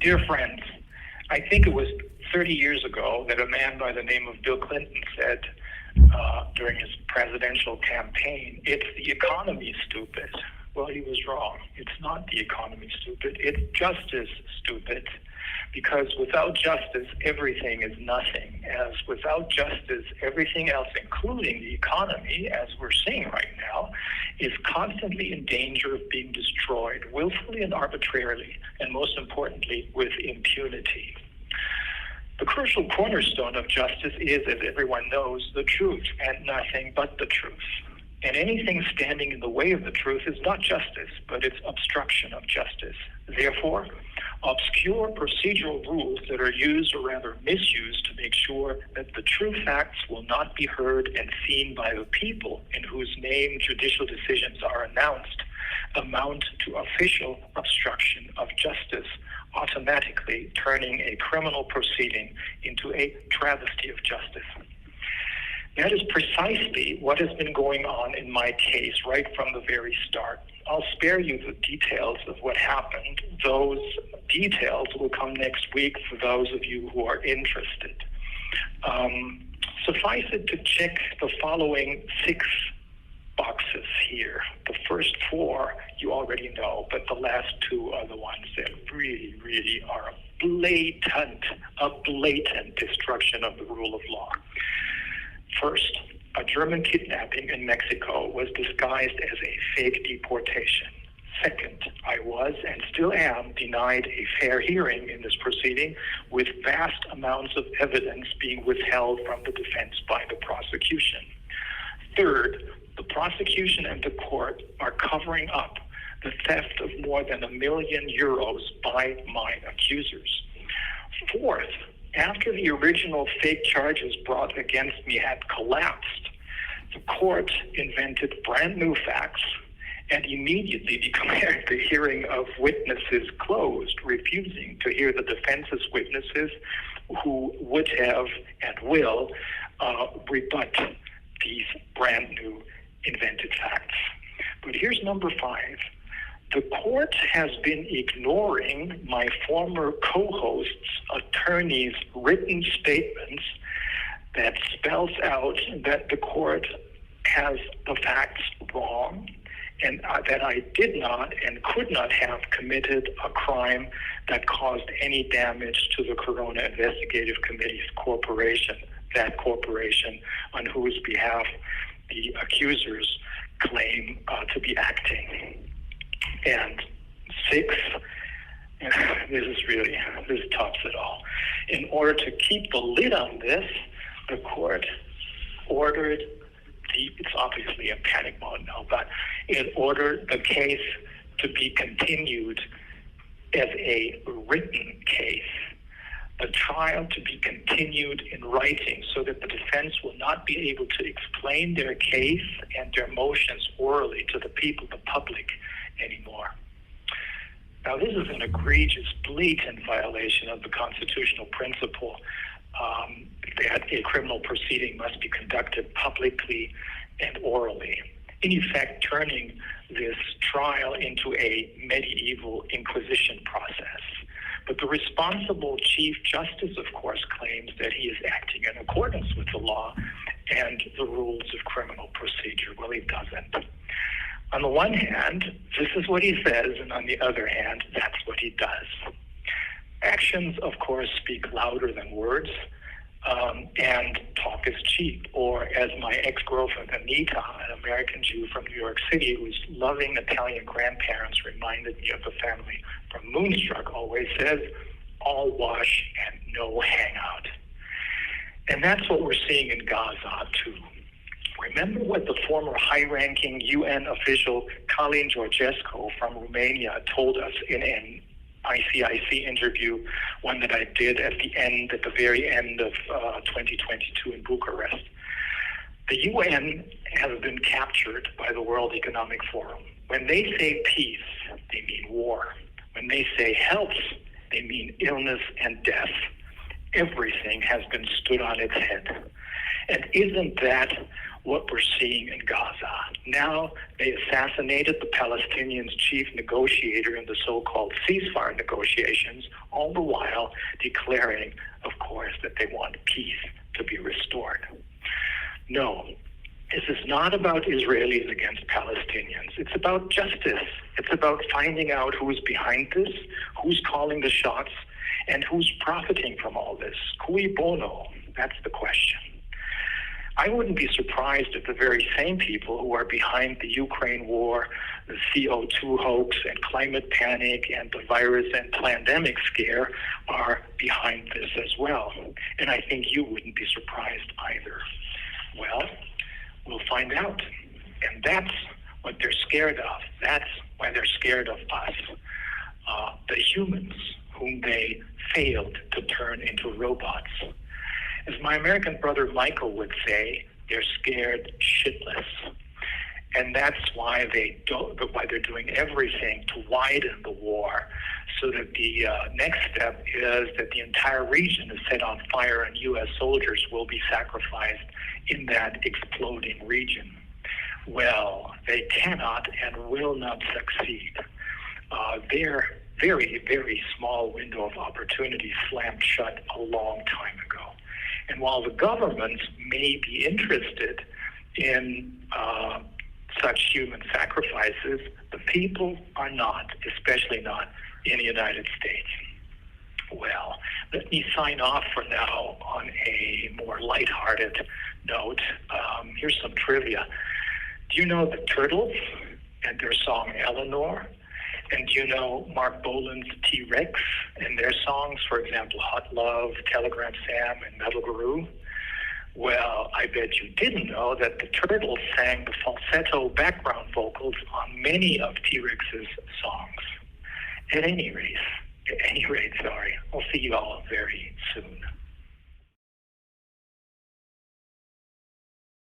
Dear friends, I think it was 30 years ago that a man by the name of Bill Clinton said during his presidential campaign, "It's the economy, stupid." Well, he was wrong. It's not the economy, stupid. It's justice, stupid. Because without justice, everything is nothing. As without justice, everything else, including the economy, as we're seeing right now, is constantly in danger of being destroyed, willfully and arbitrarily, and most importantly, with impunity. The crucial cornerstone of justice is, as everyone knows, the truth, and nothing but the truth. And anything standing in the way of the truth is not justice, but it's obstruction of justice. Therefore, obscure procedural rules that are used, or rather misused, to make sure that the true facts will not be heard and seen by the people in whose name judicial decisions are announced, amount to official obstruction of justice, automatically turning a criminal proceeding into a travesty of justice. That is precisely what has been going on in my case right from the very start. I'll spare you the details of what happened. Those details will come next week for those of you who are interested. Suffice it to check the following 6 boxes here. The first 4 you already know, but the last 2 are the ones that really, really are a blatant destruction of the rule of law. First, a German kidnapping in Mexico was disguised as a fake deportation. Second, I was and still am denied a fair hearing in this proceeding, with vast amounts of evidence being withheld from the defense by the prosecution. Third, the prosecution and the court are covering up the theft of more than €1 million by my accusers. Fourth, after the original fake charges brought against me had collapsed, the court invented brand new facts and immediately declared the hearing of witnesses closed, refusing to hear the defense's witnesses who would have and will rebut these brand new invented facts. But here's number 5. The court has been ignoring my former co-host's attorney's written statements that spells out that the court has the facts wrong and that I did not and could not have committed a crime that caused any damage to the Corona Investigative Committee's corporation, that corporation on whose behalf the accusers claim to be acting. And 6, this tops it all. In order to keep the lid on this, the court ordered it's obviously in panic mode now, but it ordered the case to be continued as a written case, the trial to be continued in writing so that the defense will not be able to explain their case and their motions orally to the people, the public, anymore. Now, this is an egregious, blatant violation of the constitutional principle that a criminal proceeding must be conducted publicly and orally, in effect turning this trial into a medieval inquisition process. But the responsible Chief Justice, of course, claims that he is acting in accordance with the law and the rules of criminal procedure. Well, he doesn't. On the one hand, this is what he says, and on the other hand, that's what he does. Actions, of course, speak louder than words, and talk is cheap. Or as my ex-girlfriend Anita, an American Jew from New York City whose loving Italian grandparents reminded me of the family from Moonstruck, always says, all wash and no hangout. And that's what we're seeing in Gaza, too. Remember what the former high-ranking UN official Călin Georgescu from Romania told us in an ICIC interview, one that I did at the very end of 2022 in Bucharest. The UN has been captured by the World Economic Forum. When they say peace, they mean war. When they say health, they mean illness and death. Everything has been stood on its head. And isn't that what we're seeing in Gaza? Now they assassinated the Palestinians' chief negotiator in the so-called ceasefire negotiations, all the while declaring, of course, that they want peace to be restored. No, this is not about Israelis against Palestinians. It's about justice. It's about finding out who's behind this, who's calling the shots, and who's profiting from all this. Cui bono? That's the question. I wouldn't be surprised if the very same people who are behind the Ukraine war, the CO2 hoax and climate panic and the virus and pandemic scare are behind this as well. And I think you wouldn't be surprised either. Well, we'll find out. And that's what they're scared of. That's why they're scared of us, the humans whom they failed to turn into robots. As my American brother Michael would say, they're scared shitless. And that's why they're doing everything to widen the war, so that the next step is that the entire region is set on fire and U.S. soldiers will be sacrificed in that exploding region. Well, they cannot and will not succeed. Their very, very small window of opportunity slammed shut a long time ago. And while the governments may be interested in such human sacrifices, the people are not, especially not in the United States. Well, let me sign off for now on a more lighthearted note. Here's some trivia. Do you know the Turtles and their song Eleanor? And do you know Mark Bolan's T-Rex and their songs, for example, Hot Love, Telegram Sam, and Metal Guru? Well, I bet you didn't know that the Turtles sang the falsetto background vocals on many of T-Rex's songs. At any rate, I'll see you all very